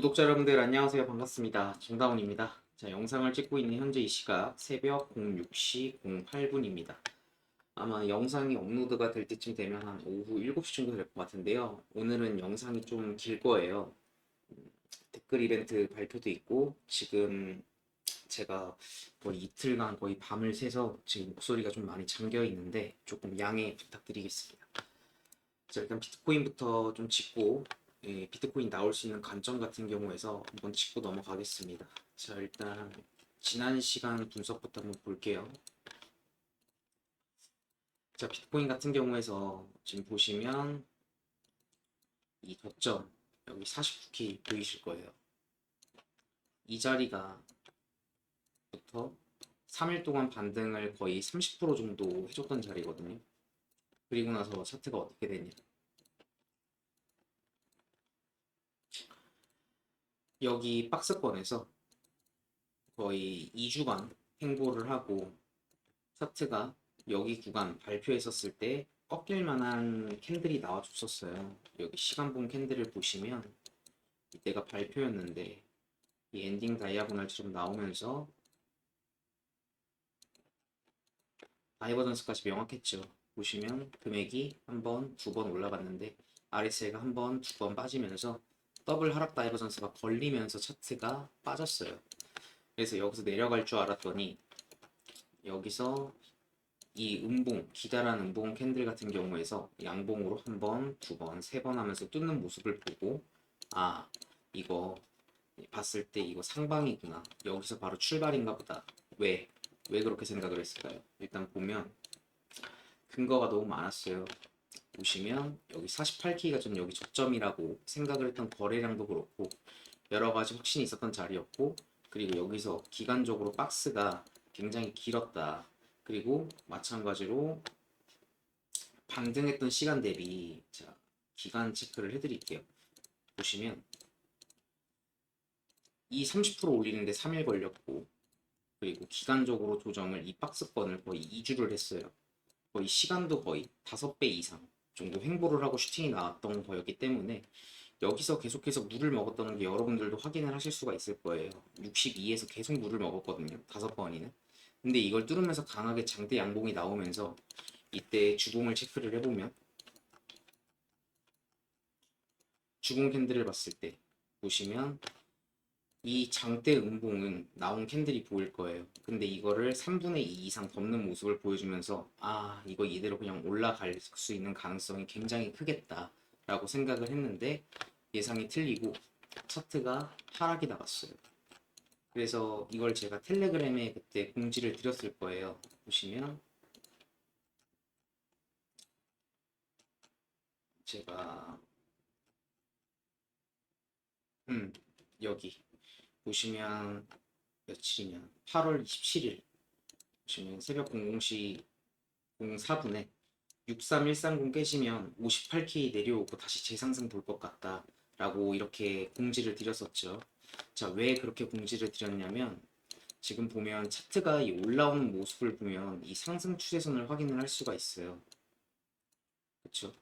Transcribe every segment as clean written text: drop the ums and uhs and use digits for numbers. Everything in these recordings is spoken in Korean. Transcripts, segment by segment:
구독자 여러분들 안녕하세요. 반갑습니다. 정다운입니다. 자, 영상을 찍고 있는 현재 이 시각 새벽 06시 08분입니다. 아마 영상이 업로드가 될 때쯤 되면 한 오후 7시 정도 될 것 같은데요. 오늘은 영상이 좀 길 거예요. 댓글 이벤트 발표도 있고 지금 제가 거의 이틀간 거의 밤을 새서 지금 목소리가 좀 많이 잠겨 있는데 조금 양해 부탁드리겠습니다. 자, 일단 비트코인부터 좀 짚고 비트코인 나올 수 있는 관점 같은 경우에서 한번 짚고 넘어가겠습니다. 자, 일단 지난 시간 분석부터 한번 볼게요. 자, 비트코인 같은 경우에서 지금 보시면 이 저점 여기 49K 보이실 거예요. 이 자리가 부터 3일 동안 반등을 거의 30% 정도 해줬던 자리거든요. 그리고 나서 차트가 어떻게 되냐. 여기 박스권에서 거의 2주간 횡보를 하고 차트가 여기 구간 발표했었을 때 꺾일 만한 캔들이 나와줬었어요. 여기 시간봉 캔들을 보시면 이때가 발표였는데 이 엔딩 다이아고널처럼 나오면서 다이버전스까지 명확했죠. 보시면 금액이 한 번, 두 번 올라갔는데 RSI가 한 번, 두 번 빠지면서 더블 하락 다이버전스가 걸리면서 차트가 빠졌어요. 그래서 여기서 내려갈 줄 알았더니 여기서 이 음봉, 기다란 음봉 캔들 같은 경우에서 양봉으로 한 번, 두 번, 세 번 하면서 뚫는 모습을 보고 아, 이거 봤을 때 이거 상방이구나. 여기서 바로 출발인가 보다. 왜 그렇게 생각을 했을까요? 일단 보면 근거가 너무 많았어요. 보시면 여기 48K가 전 여기 저점이라고 생각을 했던 거래량도 그렇고 여러 가지 확신이 있었던 자리였고 그리고 여기서 기간적으로 박스가 굉장히 길었다. 그리고 마찬가지로 반등했던 시간 대비 자, 기간 체크를 해드릴게요. 보시면 이 30% 올리는데 3일 걸렸고 그리고 기간적으로 조정을 이 박스권을 거의 2주를 했어요. 거의 시간도 거의 5배 이상 정도 횡보를 하고 슈팅이 나왔던 거였기 때문에 여기서 계속해서 물을 먹었던 게 여러분들도 확인을 하실 수가 있을 거예요. 62에서 계속 물을 먹었거든요. 5번이는. 근데 이걸 뚫으면서 강하게 장대 양봉이 나오면서 이때 주봉을 체크를 해보면 주봉 캔들을 봤을 때 보시면 이 장대 음봉은 나온 캔들이 보일 거예요. 근데 이거를 3분의 2 이상 덮는 모습을 보여주면서 아, 이거 이대로 그냥 올라갈 수 있는 가능성이 굉장히 크겠다 라고 생각을 했는데 예상이 틀리고 차트가 하락이 나갔어요. 그래서 이걸 제가 텔레그램에 그때 공지를 드렸을 거예요. 보시면 제가 여기 보시면 며칠이냐 8월 27일 보시면 새벽 00시 04분에 63130 깨시면 58K 내려오고 다시 재상승 볼 것 같다 라고 이렇게 공지를 드렸었죠. 자, 왜 그렇게 공지를 드렸냐면 지금 보면 차트가 이 올라오는 모습을 보면 이 상승 추세선을 확인을 할 수가 있어요. 그쵸?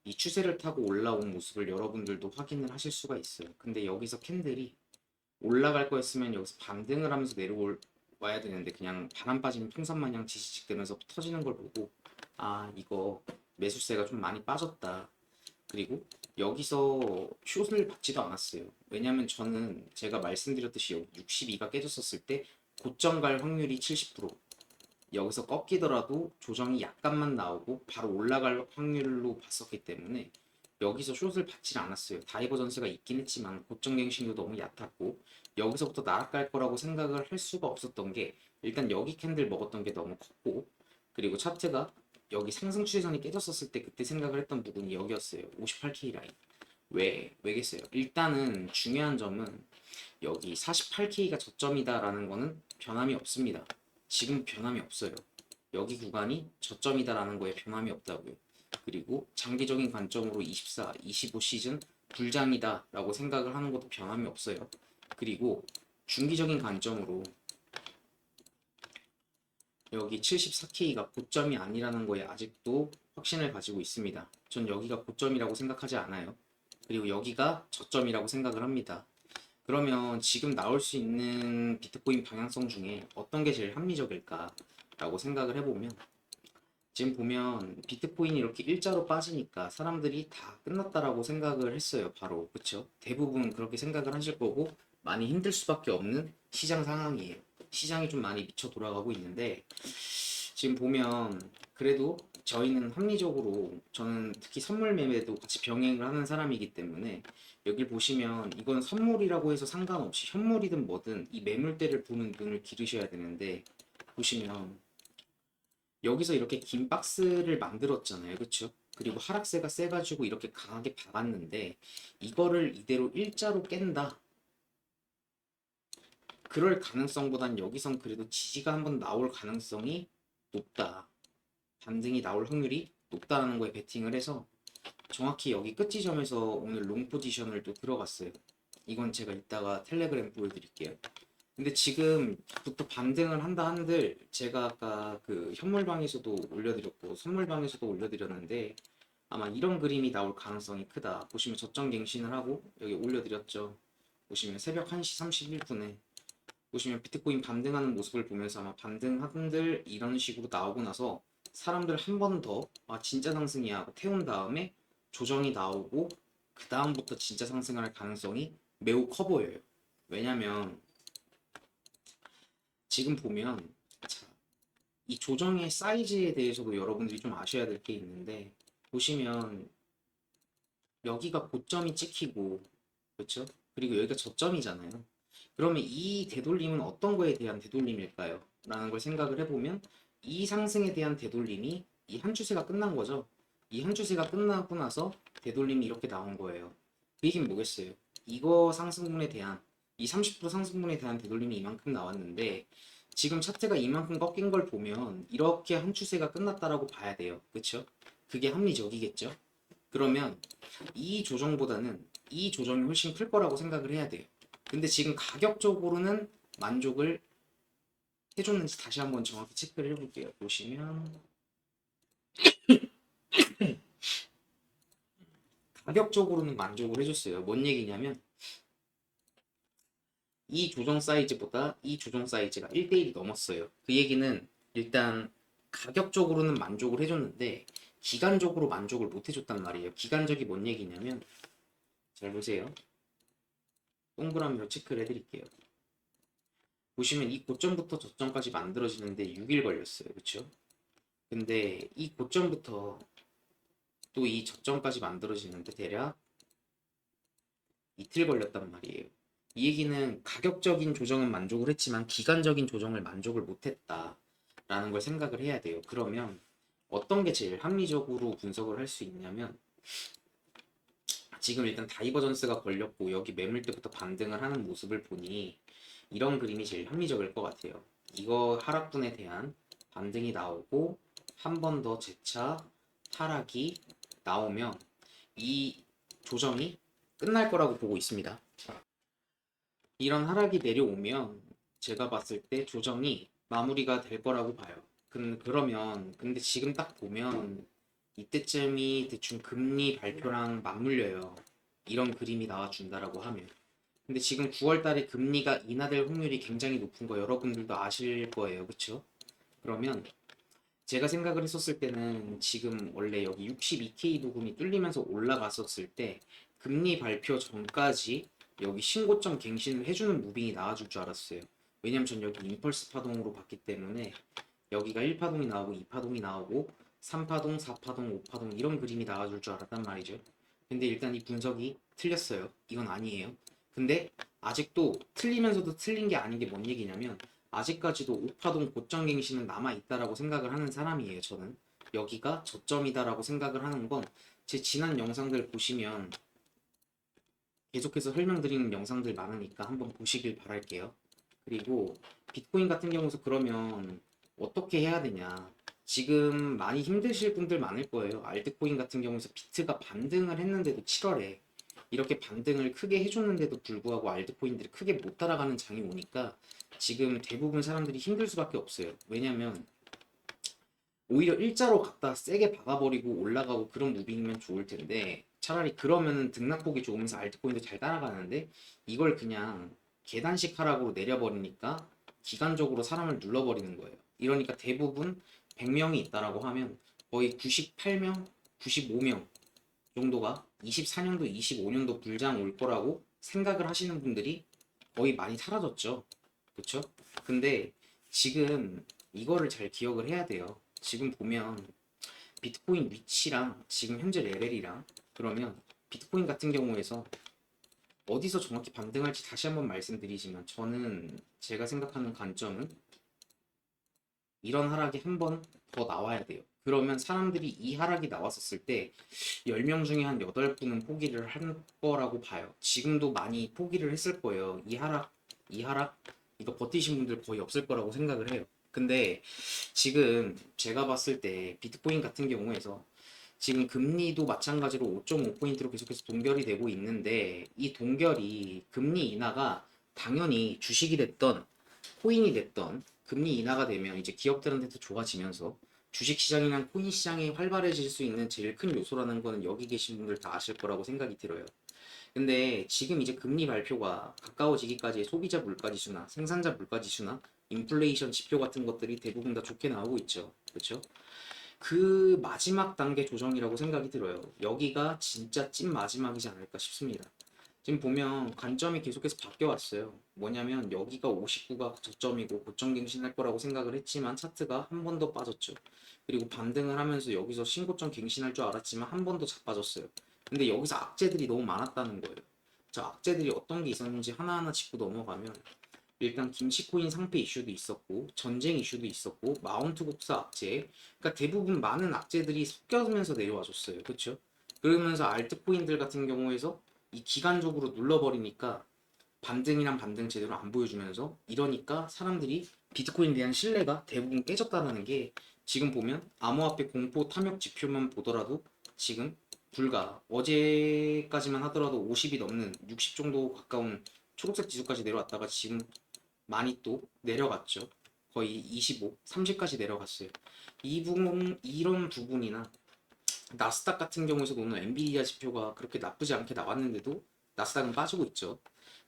이 추세를 타고 올라온 모습을 여러분들도 확인을 하실 수가 있어요. 근데 여기서 캔들이 올라갈 거였으면 여기서 반등을 하면서 내려와야 되는데 그냥 바람 빠지면 풍선 마냥 지지직 되면서 터지는 걸 보고 아, 이거 매수세가 좀 많이 빠졌다. 그리고 여기서 숏을 받지도 않았어요. 왜냐면 저는 제가 말씀드렸듯이 여기 62가 깨졌었을 때 고점 갈 확률이 70%, 여기서 꺾이더라도 조정이 약간만 나오고 바로 올라갈 확률로 봤었기 때문에 여기서 숏을 받질 않았어요. 다이버전스가 있긴 했지만 고점 갱신도 너무 얕았고 여기서부터 날아갈 거라고 생각을 할 수가 없었던 게 일단 여기 캔들 먹었던 게 너무 컸고 그리고 차트가 여기 상승 추세선이 깨졌었을 때 그때 생각을 했던 부분이 여기였어요. 58K 라인. 왜겠어요? 일단은 중요한 점은 여기 48K가 저점이다라는 거는 변함이 없습니다. 지금 변함이 없어요. 여기 구간이 저점이다라는 거에 변함이 없다고요. 그리고 장기적인 관점으로 24, 25 시즌 불장이다라고 생각을 하는 것도 변함이 없어요. 그리고 중기적인 관점으로 여기 74K가 고점이 아니라는 거에 아직도 확신을 가지고 있습니다. 전 여기가 고점이라고 생각하지 않아요. 그리고 여기가 저점이라고 생각을 합니다. 그러면 지금 나올 수 있는 비트코인 방향성 중에 어떤 게 제일 합리적일까라고 생각을 해보면, 지금 보면 비트코인이 이렇게 일자로 빠지니까 사람들이 다 끝났다라고 생각을 했어요. 바로. 그쵸? 대부분 그렇게 생각을 하실 거고 많이 힘들 수밖에 없는 시장 상황이에요. 시장이 좀 많이 미쳐 돌아가고 있는데, 지금 보면 그래도 저희는 합리적으로, 저는 특히 선물 매매도 같이 병행을 하는 사람이기 때문에, 여기 보시면 이건 선물이라고 해서 상관없이 현물이든 뭐든 이 매물대를 보는 눈을 기르셔야 되는데, 보시면 여기서 이렇게 긴 박스를 만들었잖아요. 그쵸? 그리고 하락세가 세가지고 이렇게 강하게 박았는데, 이거를 이대로 일자로 깬다. 그럴 가능성보단 여기선 그래도 지지가 한번 나올 가능성이 높다. 반등이 나올 확률이 높다라는 거에 베팅을 해서 정확히 여기 끝 지점에서 오늘 롱 포지션을 또 들어갔어요. 이건 제가 이따가 텔레그램 보여드릴게요. 근데 지금부터 반등을 한다 한들, 제가 아까 그 현물방에서도 올려드렸고 선물방에서도 올려드렸는데 아마 이런 그림이 나올 가능성이 크다. 보시면 저점 갱신을 하고 여기 올려드렸죠. 보시면 새벽 1시 31분에 보시면 비트코인 반등하는 모습을 보면서 아마 반등 한들 이런 식으로 나오고 나서 사람들 한 번 더 진짜 상승이야 하고 태운 다음에 조정이 나오고 그 다음부터 진짜 상승할 가능성이 매우 커 보여요. 왜냐면 지금 보면, 자, 이 조정의 사이즈에 대해서도 여러분들이 좀 아셔야 될 게 있는데, 보시면 여기가 고점이 찍히고, 그렇죠? 그리고 여기가 저점이잖아요. 그러면 이 되돌림은 어떤 거에 대한 되돌림일까요? 라는 걸 생각을 해보면, 이 상승에 대한 되돌림이 이 한 추세가 끝난 거죠. 이 한 추세가 끝나고 나서 되돌림이 이렇게 나온 거예요. 그 얘기는 뭐겠어요? 이거 상승분에 대한, 이 30% 상승분에 대한 되돌림이 이만큼 나왔는데, 지금 차트가 이만큼 꺾인 걸 보면 이렇게 한 추세가 끝났다라고 봐야 돼요. 그쵸? 그게 합리적이겠죠? 그러면 이 조정보다는 이 조정이 훨씬 클 거라고 생각을 해야 돼요. 근데 지금 가격적으로는 만족을 해줬는지 다시 한번 정확히 체크를 해볼게요. 보시면 가격적으로는 만족을 해줬어요. 뭔 얘기냐면 이 조정 사이즈보다 이 조정 사이즈가 1대1이 넘었어요. 그 얘기는 일단 가격적으로는 만족을 해줬는데 기간적으로 만족을 못 해줬단 말이에요. 기간적이 뭔 얘기냐면, 잘 보세요. 동그라미로 체크를 해드릴게요. 보시면 이 고점부터 저점까지 만들어지는데 6일 걸렸어요. 그쵸? 근데 이 고점부터 또 이 저점까지 만들어지는데 대략 이틀 걸렸단 말이에요. 이 얘기는 가격적인 조정은 만족을 했지만 기간적인 조정을 만족을 못했다라는 걸 생각을 해야 돼요. 그러면 어떤 게 제일 합리적으로 분석을 할 수 있냐면, 지금 일단 다이버전스가 걸렸고 여기 매물 때부터 반등을 하는 모습을 보니 이런 그림이 제일 합리적일 것 같아요. 이거 하락분에 대한 반등이 나오고 한 번 더 재차 하락이 나오면 이 조정이 끝날 거라고 보고 있습니다. 이런 하락이 내려오면 제가 봤을 때 조정이 마무리가 될 거라고 봐요. 그러면 근데 지금 딱 보면 이때쯤이 대충 금리 발표랑 맞물려요. 이런 그림이 나와준다라고 하면. 근데 지금 9월 달에 금리가 인하될 확률이 굉장히 높은 거 여러분들도 아실 거예요. 그쵸? 그러면 제가 생각을 했었을 때는 지금 원래 여기 62K 부분이 뚫리면서 올라갔었을 때 금리 발표 전까지 여기 신고점 갱신을 해주는 무빙이 나와줄 줄 알았어요. 왜냐면 전 여기 임펄스 파동으로 봤기 때문에 여기가 1파동이 나오고 2파동이 나오고 3파동, 4파동, 5파동 이런 그림이 나와줄 줄 알았단 말이죠. 근데 일단 이 분석이 틀렸어요. 이건 아니에요. 근데 아직도 틀리면서도 틀린 게 아닌 게 뭔 얘기냐면, 아직까지도 5파동 고점갱신은 남아있다라고 생각을 하는 사람이에요. 저는 여기가 저점이다라고 생각을 하는 건, 제 지난 영상들 보시면 계속해서 설명드리는 영상들 많으니까 한번 보시길 바랄게요. 그리고 비트코인 같은 경우서 그러면 어떻게 해야 되냐, 지금 많이 힘드실 분들 많을 거예요. 알트코인 같은 경우에서 비트가 반등을 했는데도 7월에 이렇게 반등을 크게 해줬는데도 불구하고 알트코인들이 크게 못 따라가는 장이 오니까 지금 대부분 사람들이 힘들 수밖에 없어요. 왜냐면 오히려 일자로 갖다 세게 박아버리고 올라가고 그런 무빙이면 좋을 텐데, 차라리 그러면은 등락폭이 좋으면서 알트코인도 잘 따라가는데 이걸 그냥 계단식 하락으로 내려버리니까 기간적으로 사람을 눌러버리는 거예요. 이러니까 대부분 100명이 있다라고 하면 거의 98명, 95명 정도가 24년도, 25년도 불장 올 거라고 생각을 하시는 분들이 거의 많이 사라졌죠. 그쵸? 근데 지금 이거를 잘 기억을 해야 돼요. 지금 보면 비트코인 위치랑 지금 현재 레벨이랑 그러면 비트코인 같은 경우에서 어디서 정확히 반등할지 다시 한번 말씀드리지만 저는 제가 생각하는 관점은 이런 하락이 한 번 더 나와야 돼요. 그러면 사람들이 이 하락이 나왔었을 때 10명 중에 한 8분은 포기를 한 거라고 봐요. 지금도 많이 포기를 했을 거예요. 이 하락, 이거 버티신 분들 거의 없을 거라고 생각을 해요. 근데 지금 제가 봤을 때 비트코인 같은 경우에서 지금 금리도 마찬가지로 5.5포인트로 계속해서 동결이 되고 있는데 이 동결이 금리 인하가 당연히 주식이 됐던 코인이 됐던 금리 인하가 되면 이제 기업들한테도 좋아지면서 주식시장이나 코인 시장이 활발해질 수 있는 제일 큰 요소라는 거는 여기 계신 분들 다 아실 거라고 생각이 들어요. 근데 지금 이제 금리 발표가 가까워지기까지 소비자 물가지수나 생산자 물가지수나 인플레이션 지표 같은 것들이 대부분 다 좋게 나오고 있죠. 그렇죠? 그 마지막 단계 조정이라고 생각이 들어요. 여기가 진짜 찐 마지막이지 않을까 싶습니다. 지금 보면 관점이 계속해서 바뀌어 왔어요. 뭐냐면 여기가 59가 저점이고 고점 갱신할 거라고 생각을 했지만 차트가 한 번 더 빠졌죠. 그리고 반등을 하면서 여기서 신고점 갱신할 줄 알았지만 한 번 더 자빠졌어요. 근데 여기서 악재들이 너무 많았다는 거예요. 저 악재들이 어떤 게 있었는지 하나하나 짚고 넘어가면 일단 김치코인 상패 이슈도 있었고 전쟁 이슈도 있었고 마운트 곡사 악재, 그러니까 대부분 많은 악재들이 섞여면서 내려와 줬어요. 그렇죠? 그러면서 알트코인들 같은 경우에서 이 기간적으로 눌러버리니까 반등이랑 반등 제대로 안 보여주면서 이러니까 사람들이 비트코인에 대한 신뢰가 대부분 깨졌다는 게 지금 보면 암호화폐 공포 탐욕 지표만 보더라도 지금 불과 어제까지만 하더라도 50이 넘는 60 정도 가까운 초록색 지수까지 내려왔다가 지금 많이 또 내려갔죠. 거의 25, 30까지 내려갔어요. 이 부분, 이런 부분이나 나스닥 같은 경우에서도 오늘 엔비디아 지표가 그렇게 나쁘지 않게 나왔는데도 나스닥은 빠지고 있죠.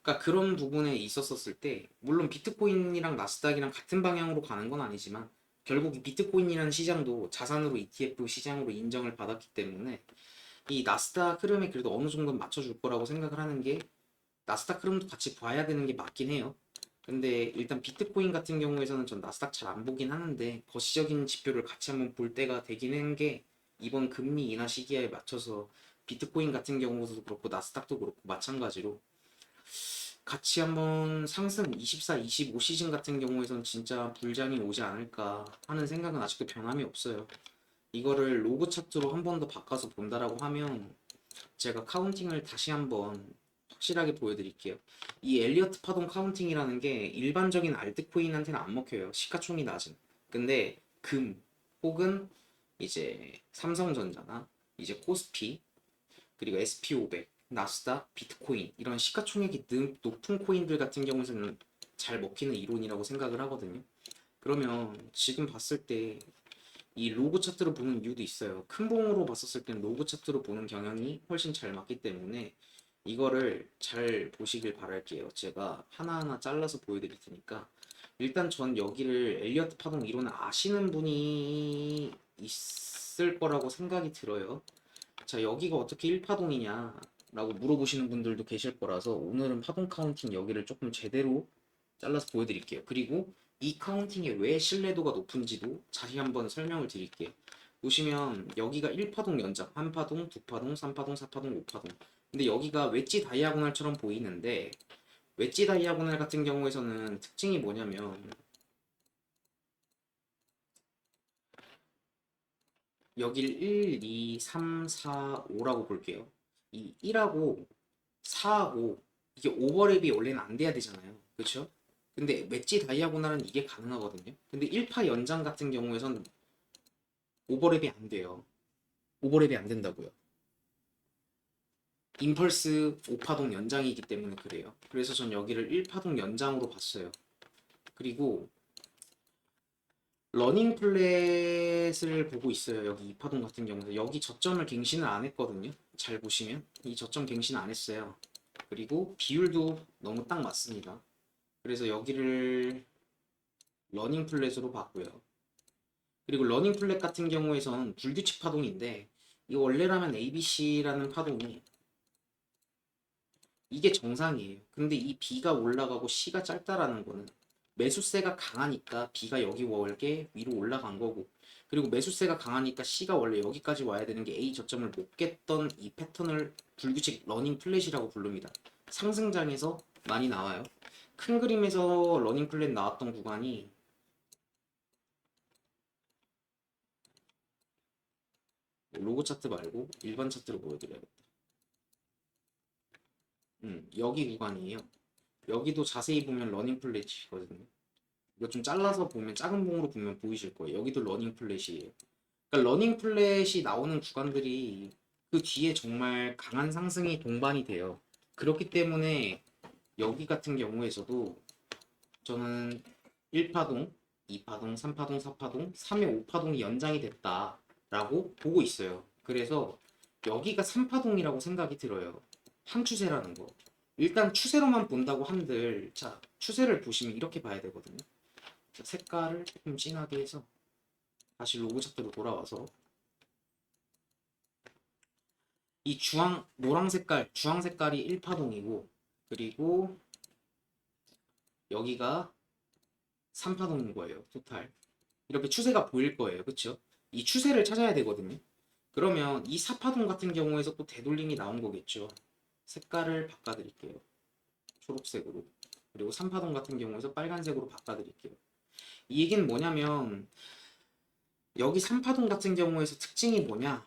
그러니까 그런 부분에 있었을 때 물론 비트코인이랑 나스닥이랑 같은 방향으로 가는 건 아니지만 결국 이 비트코인이라는 시장도 자산으로 ETF 시장으로 인정을 받았기 때문에 이 나스닥 흐름에 그래도 어느 정도는 맞춰줄 거라고 생각을 하는 게 나스닥 흐름도 같이 봐야 되는 게 맞긴 해요. 근데 일단 비트코인 같은 경우에서는 전 나스닥 잘 안 보긴 하는데 거시적인 지표를 같이 한번 볼 때가 되긴 한 게 이번 금리 인하 시기에 맞춰서 비트코인 같은 경우도 그렇고 나스닥도 그렇고 마찬가지로 같이 한번 상승 24, 25 시즌 같은 경우에선 진짜 불장이 오지 않을까 하는 생각은 아직도 변함이 없어요. 이거를 로그 차트로 한 번 더 바꿔서 본다라고 하면 제가 카운팅을 다시 한번 확실하게 보여드릴게요. 이 엘리어트 파동 카운팅이라는 게 일반적인 알트코인한테는 안 먹혀요. 시가총이 낮은. 근데 금 혹은 이제 삼성전자나 이제 코스피 그리고 SP500, 나스닥, 비트코인 이런 시가총액이 높은 코인들 같은 경우에는 잘 먹히는 이론이라고 생각을 하거든요. 그러면 지금 봤을 때 이 로그 차트로 보는 이유도 있어요. 큰 봉으로 봤었을 땐 로그 차트로 보는 경향이 훨씬 잘 맞기 때문에 이거를 잘 보시길 바랄게요. 제가 하나하나 잘라서 보여드릴 테니까 일단 전 여기를 엘리어트 파동 이론을 아시는 분이 있을 거라고 생각이 들어요. 자, 여기가 어떻게 1파동이냐 라고 물어보시는 분들도 계실 거라서 오늘은 파동 카운팅 여기를 조금 제대로 잘라서 보여드릴게요. 그리고 이 카운팅이 왜 신뢰도가 높은지도 다시 한번 설명을 드릴게요. 보시면 여기가 1파동 연장, 1파동, 2파동, 3파동, 4파동, 5파동. 근데 여기가 웨지 다이아고날처럼 보이는데 웨지 다이아고날 같은 경우에서는 특징이 뭐냐면 여길 1, 2, 3, 4, 5라고 볼게요. 이 1하고 4하고 이게 오버랩이 원래는 안 돼야 되잖아요. 그렇죠? 근데 웨지 다이아고날은 이게 가능하거든요. 근데 1파 연장 같은 경우에선 오버랩이 안 돼요. 오버랩이 안 된다고요. 임펄스 5파동 연장이기 때문에 그래요. 그래서 전 여기를 1파동 연장으로 봤어요. 그리고 러닝 플랫을 보고 있어요. 여기 2파동 같은 경우는 여기 저점을 갱신을 안 했거든요. 잘 보시면 이 저점 갱신 안 했어요. 그리고 비율도 너무 딱 맞습니다. 그래서 여기를 러닝 플랫으로 봤고요. 그리고 러닝 플랫 같은 경우에선 불규칙 파동인데 이 원래라면 ABC라는 파동이 이게 정상이에요. 근데 이 B가 올라가고 C가 짧다라는 거는 매수세가 강하니까 B가 여기 월게 위로 올라간 거고, 그리고 매수세가 강하니까 C가 원래 여기까지 와야 되는 게 A 저점을 못 깼던 이 패턴을 불규칙 러닝 플랫이라고 부릅니다. 상승장에서 많이 나와요. 큰 그림에서 러닝 플랫 나왔던 구간이 로고 차트 말고 일반 차트로 보여드려야겠다. 여기 구간이에요. 여기도 자세히 보면 러닝 플랫이거든요. 이거 좀 잘라서 보면 작은 봉으로 보면 보이실 거예요. 여기도 러닝 플랫이에요. 그러니까 러닝 플랫이 나오는 구간들이 그 뒤에 정말 강한 상승이 동반이 돼요. 그렇기 때문에 여기 같은 경우에서도 저는 1파동, 2파동, 3파동, 4파동, 3의 5파동이 연장이 됐다라고 보고 있어요. 그래서 여기가 3파동이라고 생각이 들어요. 한 추세라는 거. 일단 추세로만 본다고 한들, 자, 추세를 보시면 이렇게 봐야 되거든요. 자, 색깔을 조금 진하게 해서 다시 로고 차트로 돌아와서 이 주황, 노랑 색깔, 주황 색깔이 1파동이고, 그리고 여기가 3파동인 거예요, 토탈. 이렇게 추세가 보일 거예요, 그쵸? 이 추세를 찾아야 되거든요. 그러면 이 4파동 같은 경우에서 또 되돌림이 나온 거겠죠. 색깔을 바꿔드릴게요. 초록색으로. 그리고 3파동 같은 경우에서 빨간색으로 바꿔드릴게요. 이 얘기는 뭐냐면 여기 3파동 같은 경우에서 특징이 뭐냐?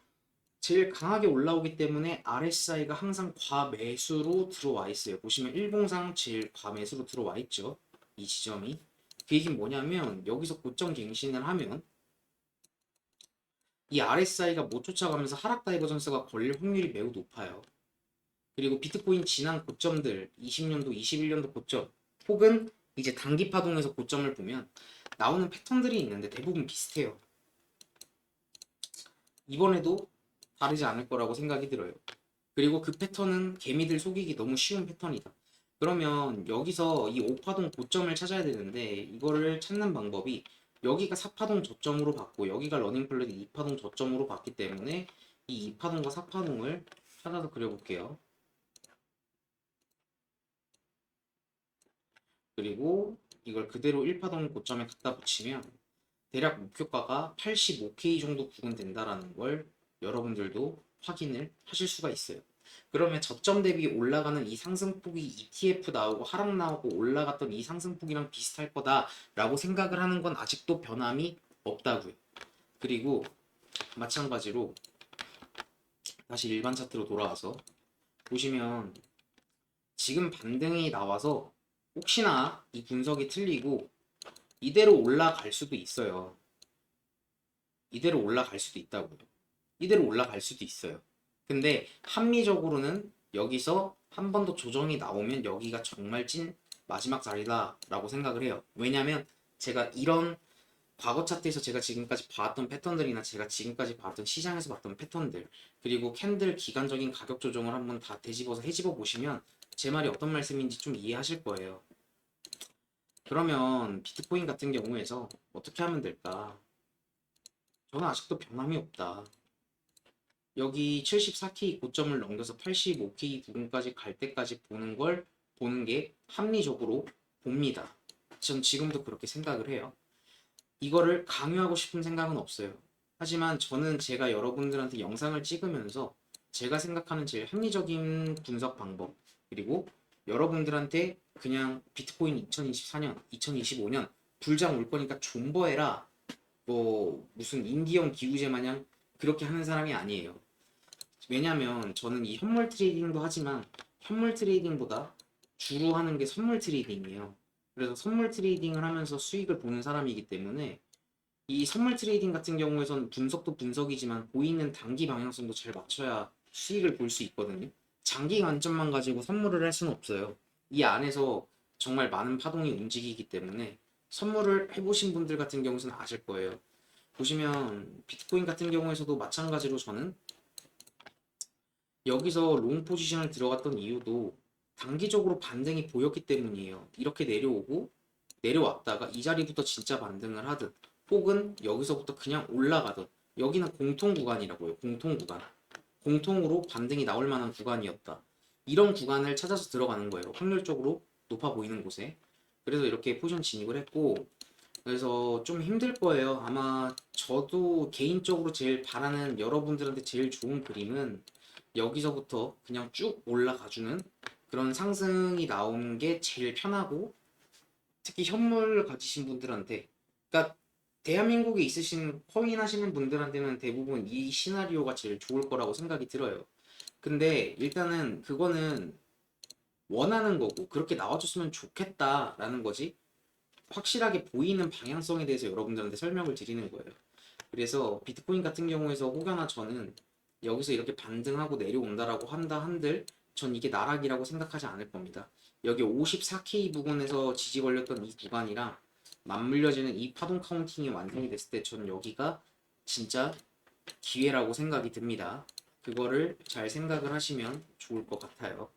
제일 강하게 올라오기 때문에 RSI가 항상 과매수로 들어와 있어요. 보시면 일봉상 제일 과매수로 들어와 있죠. 이 지점이. 그 얘기는 뭐냐면 여기서 고점 갱신을 하면 이 RSI가 못 쫓아가면서 하락 다이버전스가 걸릴 확률이 매우 높아요. 그리고 비트코인 지난 고점들 20년도, 21년도 고점 혹은 이제 단기 파동에서 고점을 보면 나오는 패턴들이 있는데 대부분 비슷해요. 이번에도 다르지 않을 거라고 생각이 들어요. 그리고 그 패턴은 개미들 속이기 너무 쉬운 패턴이다. 그러면 여기서 이 5파동 고점을 찾아야 되는데 이거를 찾는 방법이 여기가 4파동 저점으로 봤고 여기가 러닝플랫 2파동 저점으로 봤기 때문에 이 2파동과 4파동을 찾아서 그려볼게요. 그리고 이걸 그대로 1파동 고점에 갖다 붙이면 대략 목표가가 85K 정도 구간된다라는 걸 여러분들도 확인을 하실 수가 있어요. 그러면 저점 대비 올라가는 이 상승폭이 ETF 나오고 하락 나오고 올라갔던 이 상승폭이랑 비슷할 거다라고 생각을 하는 건 아직도 변함이 없다고요. 그리고 마찬가지로 다시 일반 차트로 돌아와서 보시면 지금 반등이 나와서 혹시나 이 분석이 틀리고 이대로 올라갈 수도 있어요. 이대로 올라갈 수도 있다고요. 이대로 올라갈 수도 있어요. 근데 합리적으로는 여기서 한 번 더 조정이 나오면 여기가 정말 찐 마지막 자리다 라고 생각을 해요. 왜냐면 제가 이런 과거 차트에서 제가 지금까지 봐왔던 패턴들이나 제가 지금까지 봐왔던 시장에서 봤던 패턴들 그리고 캔들 기간적인 가격 조정을 한번 다 되짚어서 헤집어 보시면 제 말이 어떤 말씀인지 좀 이해하실 거예요. 그러면 비트코인 같은 경우에서 어떻게 하면 될까? 저는 아직도 변함이 없다. 여기 74K 고점을 넘겨서 85K 부근까지 갈 때까지 보는 게 합리적으로 봅니다. 전 지금도 그렇게 생각을 해요. 이거를 강요하고 싶은 생각은 없어요. 하지만 저는 제가 여러분들한테 영상을 찍으면서 제가 생각하는 제일 합리적인 분석 방법 그리고 여러분들한테 그냥 비트코인 2024년, 2025년 불장 올 거니까 존버해라 뭐 무슨 인디언 기우제 마냥 그렇게 하는 사람이 아니에요. 왜냐면 저는 이 현물 트레이딩도 하지만 현물 트레이딩보다 주로 하는 게 선물 트레이딩이에요. 그래서 선물 트레이딩을 하면서 수익을 보는 사람이기 때문에 이 선물 트레이딩 같은 경우에선 분석도 분석이지만 보이는 단기 방향성도 잘 맞춰야 수익을 볼 수 있거든요. 장기 관점만 가지고 선물을 할 수는 없어요. 이 안에서 정말 많은 파동이 움직이기 때문에 선물을 해보신 분들 같은 경우는 아실 거예요. 보시면 비트코인 같은 경우에서도 마찬가지로 저는 여기서 롱 포지션을 들어갔던 이유도 단기적으로 반등이 보였기 때문이에요. 이렇게 내려오고 내려왔다가 이 자리부터 진짜 반등을 하든 혹은 여기서부터 그냥 올라가든 여기는 공통 구간이라고요. 공통 구간. 공통으로 반등이 나올 만한 구간이었다. 이런 구간을 찾아서 들어가는 거예요. 확률적으로 높아 보이는 곳에. 그래서 이렇게 포지션 진입을 했고 그래서 좀 힘들 거예요. 아마 저도 개인적으로 제일 바라는 여러분들한테 제일 좋은 그림은 여기서부터 그냥 쭉 올라가주는 그런 상승이 나오는 게 제일 편하고 특히 현물 가지신 분들한테 그러니까 대한민국에 있으신 코인 하시는 분들한테는 대부분 이 시나리오가 제일 좋을 거라고 생각이 들어요. 근데 일단은 그거는 원하는 거고 그렇게 나와줬으면 좋겠다라는 거지 확실하게 보이는 방향성에 대해서 여러분들한테 설명을 드리는 거예요. 그래서 비트코인 같은 경우에서 혹여나 저는 여기서 이렇게 반등하고 내려온다라고 한다 한들 전 이게 나락이라고 생각하지 않을 겁니다. 여기 54K 부근에서 지지 걸렸던 이 구간이랑 맞물려지는 이 파동 카운팅이 완성이 됐을 때 전 여기가 진짜 기회라고 생각이 듭니다. 그거를 잘 생각을 하시면 좋을 것 같아요.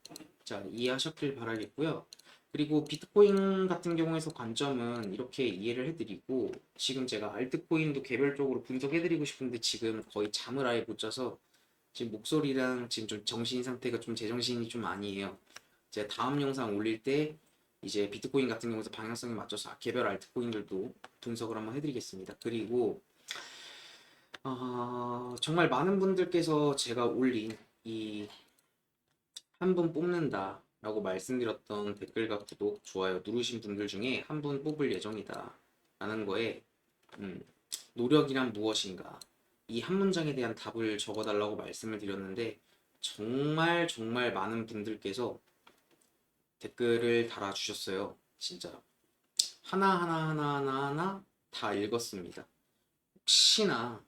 자, 이해하셨길 바라겠고요. 그리고 비트코인 같은 경우에서 관점은 이렇게 이해를 해드리고 지금 제가 알트코인도 개별적으로 분석해드리고 싶은데 지금 거의 잠을 아예 못 자서 지금 목소리랑 지금 좀 정신 상태가 좀 제정신이 좀 아니에요. 제가 다음 영상 올릴 때 이제 비트코인 같은 경우에서 방향성에 맞춰서 개별 알트코인들도 분석을 한번 해드리겠습니다. 그리고 정말 많은 분들께서 제가 올린 이 한 분 뽑는다 라고 말씀드렸던 댓글과 구독, 좋아요 누르신 분들 중에 한 분 뽑을 예정이다 라는 거에 음, 노력이란 무엇인가 이 한 문장에 대한 답을 적어달라고 말씀을 드렸는데 정말 정말 많은 분들께서 댓글을 달아주셨어요. 진짜 하나하나 하나하나 하나 다 읽었습니다. 혹시나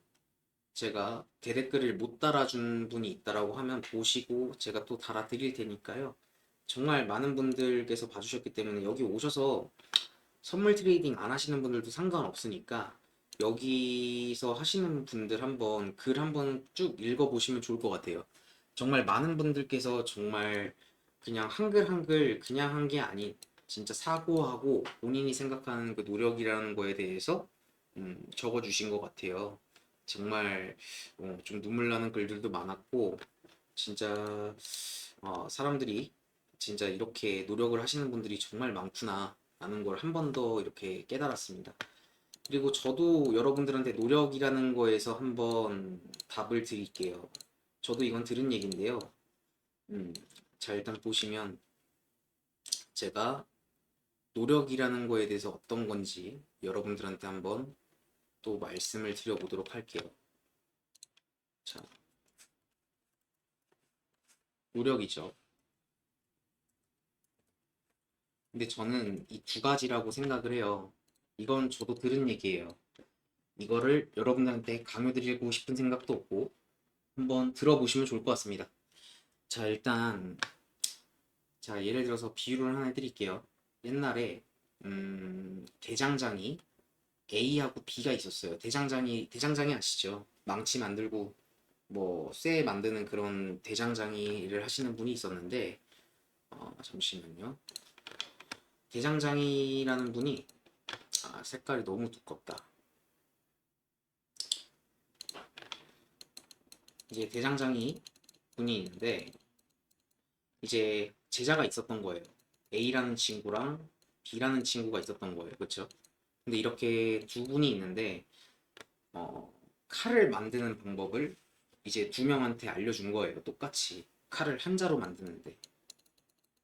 제가 대댓글을 못 달아준 분이 있다라고 하면 보시고 제가 또 달아드릴 테니까요. 정말 많은 분들께서 봐주셨기 때문에 여기 오셔서 선물 트레이딩 안 하시는 분들도 상관없으니까 여기서 하시는 분들 한번 글 한번 쭉 읽어보시면 좋을 것 같아요. 정말 많은 분들께서 정말 그냥 한글 한글 그냥 한 게 아닌 진짜 사고하고 본인이 생각하는 그 노력이라는 거에 대해서 적어주신 것 같아요. 정말 좀 눈물 나는 글들도 많았고 진짜 사람들이 진짜 이렇게 노력을 하시는 분들이 정말 많구나 라는 걸 한 번 더 이렇게 깨달았습니다. 그리고 저도 여러분들한테 노력이라는 거에서 한번 답을 드릴게요. 저도 이건 들은 얘기인데요. 음, 자 일단 보시면 제가 노력이라는 거에 대해서 어떤 건지 여러분들한테 한번 또 말씀을 드려보도록 할게요. 자, 노력이죠. 근데 저는 이 두 가지라고 생각을 해요. 이건 저도 들은 얘기예요. 이거를 여러분들한테 강요드리고 싶은 생각도 없고 한번 들어보시면 좋을 것 같습니다. 자, 일단 자 예를 들어서 비유를 하나 해드릴게요. 옛날에 대장장이 A하고 B가 있었어요. 대장장이 아시죠? 망치 만들고 쇠 만드는 그런 대장장이를 하시는 분이 있었는데 잠시만요. 대장장이라는 분이 색깔이 너무 두껍다. 이제 대장장이 분이 있는데 이제 제자가 있었던 거예요. A라는 친구랑 B라는 친구가 있었던 거예요. 그렇죠? 근데 이렇게 두 분이 있는데 어, 칼을 만드는 방법을 이제 두 명한테 알려준 거예요. 똑같이 칼을 한자로 만드는데.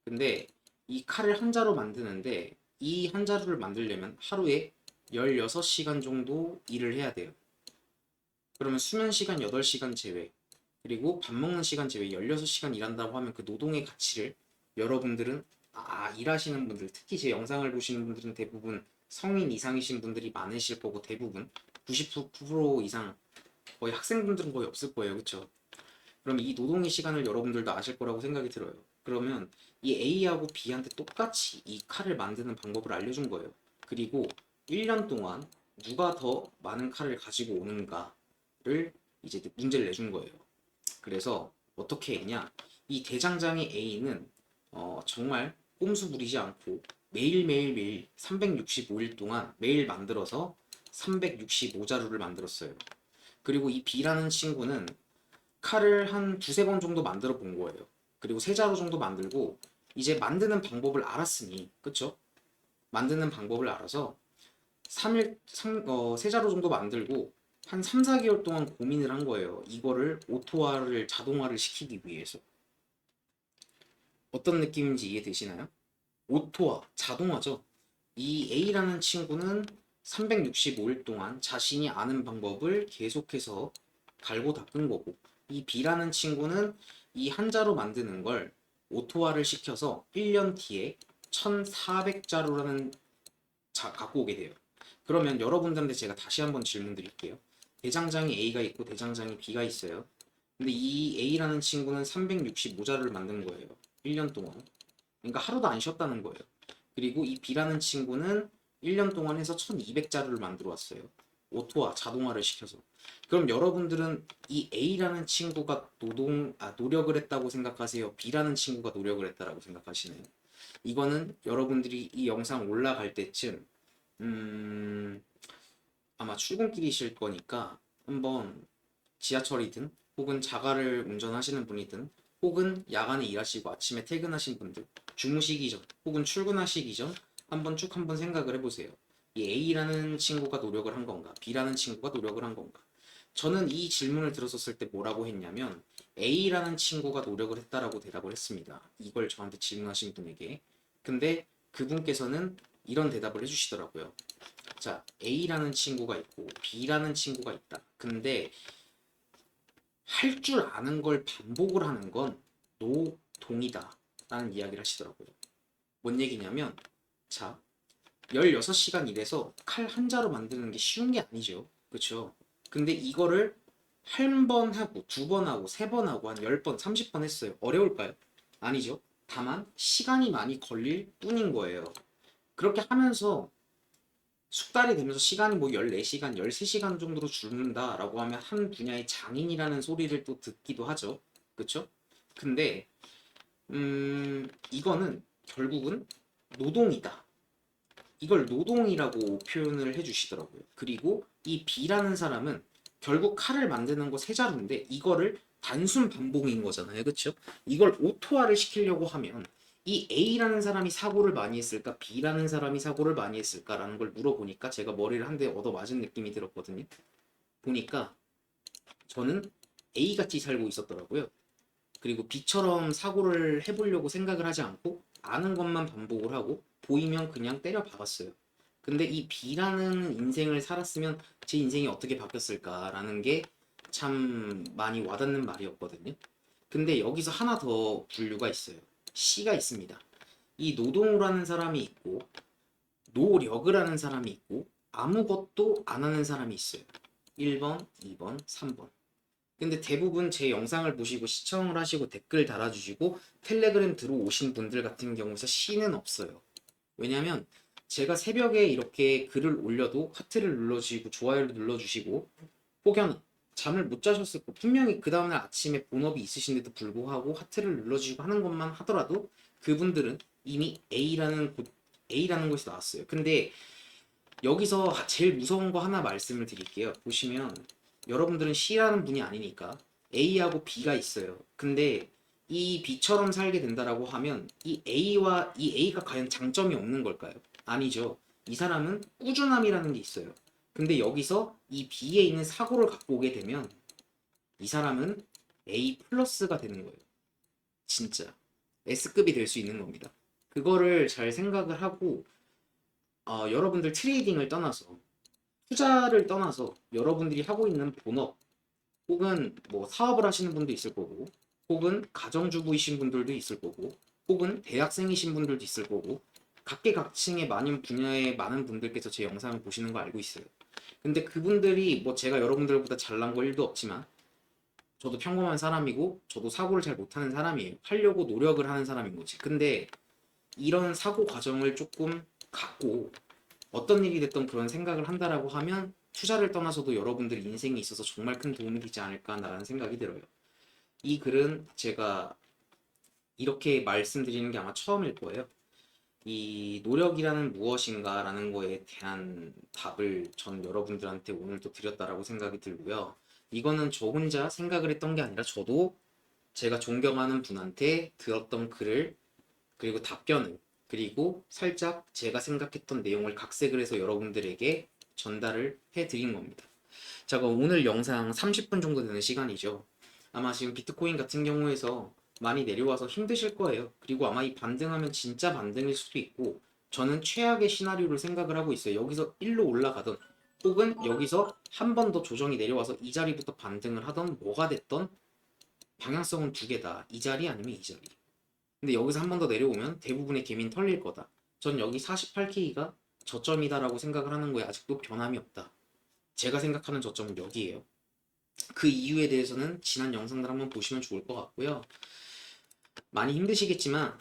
근데 이 칼을 한자로 만드는데 이 한자루를 만들려면 하루에 16시간 정도 일을 해야 돼요. 그러면 수면 시간 8시간 제외 그리고 밥 먹는 시간 제외 16시간 일한다고 하면 그 노동의 가치를 여러분들은 일하시는 분들 특히 제 영상을 보시는 분들은 대부분 성인 이상이신 분들이 많으실 거고 대부분 90% 이상 거의 학생분들은 거의 없을 거예요. 그렇죠? 그럼 이 노동의 시간을 여러분들도 아실 거라고 생각이 들어요. 그러면 이 A하고 B한테 똑같이 이 칼을 만드는 방법을 알려준 거예요. 그리고 1년 동안 누가 더 많은 칼을 가지고 오는가를 이제 문제를 내준 거예요. 그래서 어떻게 했냐? 이 대장장이 A는 정말 꼼수 부리지 않고 매일 365일 동안 매일 만들어서 365자루를 만들었어요. 그리고 이 B라는 친구는 칼을 한 두세 번 정도 만들어 본 거예요. 그리고 세 자루 정도 만들고 이제 만드는 방법을 알았으니, 그쵸? 만드는 방법을 알아서 세 자루 정도 만들고 한 3, 4개월 동안 고민을 한 거예요. 이거를 오토화를 자동화를 시키기 위해서. 어떤 느낌인지 이해되시나요? 오토화, 자동화죠. 이 A라는 친구는 365일 동안 자신이 아는 방법을 계속해서 갈고 닦은 거고, 이 B라는 친구는 이 한자로 만드는 걸 오토화를 시켜서 1년 뒤에 1400자루라는 갖고 오게 돼요. 그러면 여러분들한테 제가 다시 한번 질문 드릴게요. 대장장이 A가 있고 대장장이 B가 있어요. 근데 이 A라는 친구는 365자를 만든 거예요. 1년 동안. 그러니까 하루도 안 쉬었다는 거예요. 그리고 이 B라는 친구는 1년 동안 해서 1200자루를 만들어 왔어요. 오토화, 자동화를 시켜서. 그럼 여러분들은 이 A라는 친구가 노력을 했다고 생각하세요? B라는 친구가 노력을 했다라고 생각하시나요? 이거는 여러분들이 이 영상 올라갈 때쯤 아마 출근길이실 거니까 한번 지하철이든 혹은 자가를 운전하시는 분이든 혹은 야간에 일하시고 아침에 퇴근하신 분들 주무시기 전 혹은 출근하시기 전 한번 생각을 해보세요. 이 A라는 친구가 노력을 한 건가? B라는 친구가 노력을 한 건가? 저는 이 질문을 들었었을 때 뭐라고 했냐면 A라는 친구가 노력을 했다라고 대답을 했습니다. 이걸 저한테 질문하신 분에게. 근데 그분께서는 이런 대답을 해주시더라고요. 자, A라는 친구가 있고 B라는 친구가 있다. 근데 할 줄 아는 걸 반복을 하는 건 노동이다 라는 이야기를 하시더라고요. 뭔 얘기냐면 자, 16시간 일해서 칼 한 자루 만드는 게 쉬운 게 아니죠. 그쵸? 근데 이거를 한 번 하고 두 번 하고 세 번 하고 한 10번 30번 했어요. 어려울까요? 아니죠. 다만 시간이 많이 걸릴 뿐인 거예요. 그렇게 하면서 숙달이 되면서 시간이 뭐 14시간, 13시간 정도로 줄는다라고 하면 한 분야의 장인이라는 소리를 또 듣기도 하죠. 그쵸? 근데 이거는 결국은 노동이다. 이걸 노동이라고 표현을 해주시더라고요. 그리고 이 B라는 사람은 결국 칼을 만드는 거 세 자루인데 이거를 단순 반복인 거잖아요. 그쵸? 이걸 오토화를 시키려고 하면 이 A라는 사람이 사고를 많이 했을까? B라는 사람이 사고를 많이 했을까라는 걸 물어보니까 제가 머리를 한 대 얻어 맞은 느낌이 들었거든요. 보니까 저는 A같이 살고 있었더라고요. 그리고 B처럼 사고를 해보려고 생각을 하지 않고 아는 것만 반복을 하고 보이면 그냥 때려 박았어요. 근데 이 B라는 인생을 살았으면 제 인생이 어떻게 바뀌었을까라는 게 참 많이 와닿는 말이었거든요. 근데 여기서 하나 더 분류가 있어요. C가 있습니다. 이 노동을 하는 사람이 있고 노력을 하는 사람이 있고 아무것도 안 하는 사람이 있어요. 1번, 2번, 3번. 근데 대부분 제 영상을 보시고 시청을 하시고 댓글 달아주시고 텔레그램 들어오신 분들 같은 경우에서 C는 없어요. 왜냐면 제가 새벽에 이렇게 글을 올려도 하트를 눌러주시고 좋아요를 눌러주시고 혹여나 잠을 못 자셨을 거 분명히 그 다음날 아침에 본업이 있으신데도 불구하고 하트를 눌러주시고 하는 것만 하더라도 그분들은 이미 A라는 곳이 나왔어요. 근데 여기서 제일 무서운 거 하나 말씀을 드릴게요. 보시면 여러분들은 C라는 분이 아니니까 A하고 B가 있어요. 근데 이 B처럼 살게 된다라고 하면 이 A가 과연 장점이 없는 걸까요? 아니죠. 이 사람은 꾸준함이라는 게 있어요. 근데 여기서 이 B에 있는 사고를 갖고 오게 되면 이 사람은 A 플러스가 되는 거예요. 진짜 S급이 될 수 있는 겁니다. 그거를 잘 생각을 하고 여러분들 트레이딩을 떠나서 투자를 떠나서 여러분들이 하고 있는 본업 혹은 뭐 사업을 하시는 분도 있을 거고 혹은 가정주부이신 분들도 있을 거고 혹은 대학생이신 분들도 있을 거고 각계각층의 많은 분야의 많은 분들께서 제 영상을 보시는 거 알고 있어요. 근데 그분들이 뭐 제가 여러분들보다 잘난 거 1도 없지만 저도 평범한 사람이고 저도 사고를 잘 못하는 사람이에요. 하려고 노력을 하는 사람인 거지. 근데 이런 사고 과정을 조금 갖고 어떤 일이 됐던 그런 생각을 한다라고 하면 투자를 떠나서도 여러분들 인생에 있어서 정말 큰 도움이 되지 않을까라는 생각이 들어요. 이 글은 제가 이렇게 말씀드리는 게 아마 처음일 거예요. 이 노력이라는 무엇인가 라는 거에 대한 답을 전 여러분들한테 오늘 또 드렸다라고 생각이 들고요. 이거는 저 혼자 생각을 했던 게 아니라 저도 제가 존경하는 분한테 들었던 글을 그리고 답변을 그리고 살짝 제가 생각했던 내용을 각색을 해서 여러분들에게 전달을 해드린 겁니다. 자, 그럼 오늘 영상 30분 정도 되는 시간이죠. 아마 지금 비트코인 같은 경우에서 많이 내려와서 힘드실 거예요. 그리고 아마 이 반등하면 진짜 반등일 수도 있고, 저는 최악의 시나리오를 생각을 하고 있어요. 여기서 1로 올라가던 혹은 여기서 한 번 더 조정이 내려와서 이 자리부터 반등을 하던 뭐가 됐던 방향성은 두 개다. 이 자리 아니면 이 자리. 근데 여기서 한 번 더 내려오면 대부분의 개민 털릴 거다. 전 여기 48K가 저점이다라고 생각을 하는 거에 아직도 변함이 없다. 제가 생각하는 저점은 여기에요. 그 이유에 대해서는 지난 영상들 한번 보시면 좋을 것 같고요. 많이 힘드시겠지만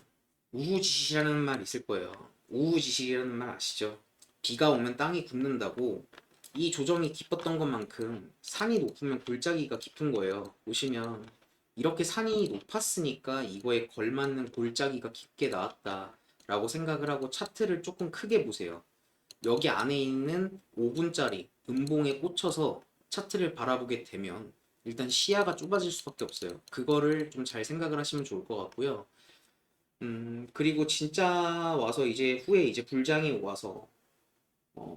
우후지식이라는 말 있을 거예요. 우후지식이라는 말 아시죠? 비가 오면 땅이 굳는다고. 이 조정이 깊었던 것만큼 산이 높으면 골짜기가 깊은 거예요. 보시면 이렇게 산이 높았으니까 이거에 걸맞는 골짜기가 깊게 나왔다 라고 생각을 하고 차트를 조금 크게 보세요. 여기 안에 있는 5분짜리 음봉에 꽂혀서 차트를 바라보게 되면 일단 시야가 좁아질 수밖에 없어요. 그거를 좀 잘 생각을 하시면 좋을 것 같고요. 그리고 진짜 와서 이제 후에 이제 불장이 와서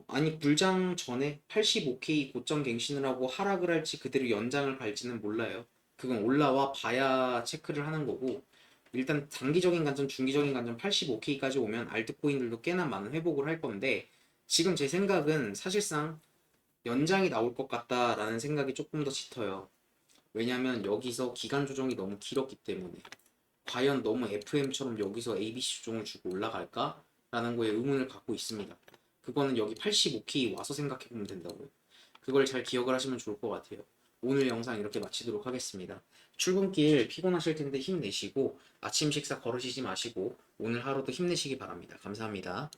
아니 불장 전에 85K 고점 갱신을 하고 하락을 할지 그대로 연장을 갈지는 몰라요. 그건 올라와 봐야 체크를 하는 거고 일단 단기적인 관점, 중기적인 관점 85K까지 오면 알트코인들도 꽤나 많은 회복을 할 건데 지금 제 생각은 사실상 연장이 나올 것 같다라는 생각이 조금 더 짙어요. 왜냐면 여기서 기간 조정이 너무 길었기 때문에 과연 너무 FM처럼 여기서 ABC 조정을 주고 올라갈까? 라는 거에 의문을 갖고 있습니다. 그거는 여기 85K 와서 생각해보면 된다고요. 그걸 잘 기억을 하시면 좋을 것 같아요. 오늘 영상 이렇게 마치도록 하겠습니다. 출근길 피곤하실 텐데 힘내시고 아침 식사 거르시지 마시고 오늘 하루도 힘내시기 바랍니다. 감사합니다.